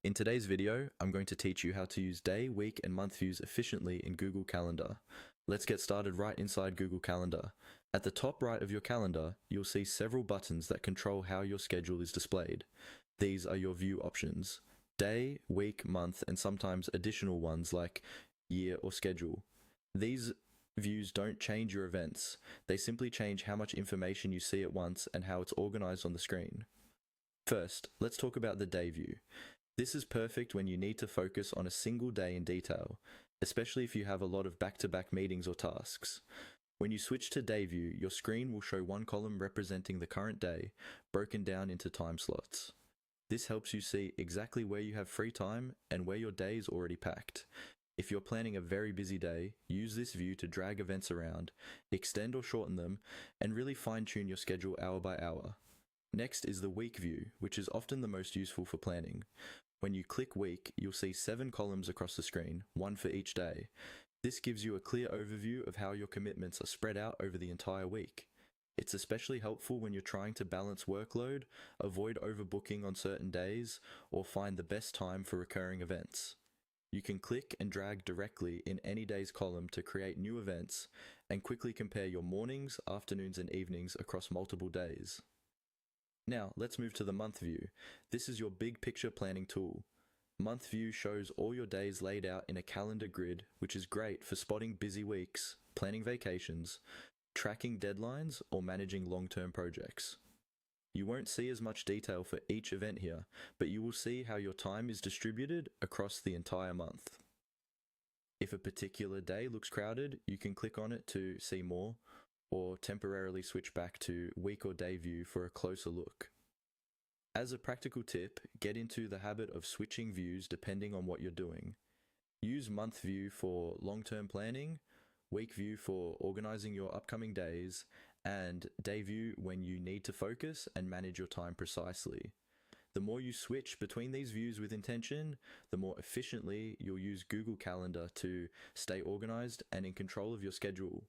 In today's video, I'm going to teach you how to use day, week, and month views efficiently in Google Calendar. Let's get started right inside Google Calendar. At the top right of your calendar, you'll see several buttons that control how your schedule is displayed. These are your view options: day, week, month, and sometimes additional ones like year or schedule. These views don't change your events, they simply change how much information you see at once and how it's organized on the screen. First, let's talk about the day view. This is perfect when you need to focus on a single day in detail, especially if you have a lot of back-to-back meetings or tasks. When you switch to day view, your screen will show one column representing the current day, broken down into time slots. This helps you see exactly where you have free time and where your day is already packed. If you're planning a very busy day, use this view to drag events around, extend or shorten them, and really fine-tune your schedule hour by hour. Next is the week view, which is often the most useful for planning. When you click week, you'll see 7 columns across the screen, one for each day. This gives you a clear overview of how your commitments are spread out over the entire week. It's especially helpful when you're trying to balance workload, avoid overbooking on certain days, or find the best time for recurring events. You can click and drag directly in any day's column to create new events and quickly compare your mornings, afternoons, and evenings across multiple days. Now, let's move to the month view. This is your big picture planning tool. Month view shows all your days laid out in a calendar grid, which is great for spotting busy weeks, planning vacations, tracking deadlines, or managing long-term projects. You won't see as much detail for each event here, but you will see how your time is distributed across the entire month. If a particular day looks crowded, you can click on it to see more, or temporarily switch back to week or day view for a closer look. As a practical tip, get into the habit of switching views depending on what you're doing. Use month view for long-term planning, week view for organizing your upcoming days, and day view when you need to focus and manage your time precisely. The more you switch between these views with intention, the more efficiently you'll use Google Calendar to stay organized and in control of your schedule.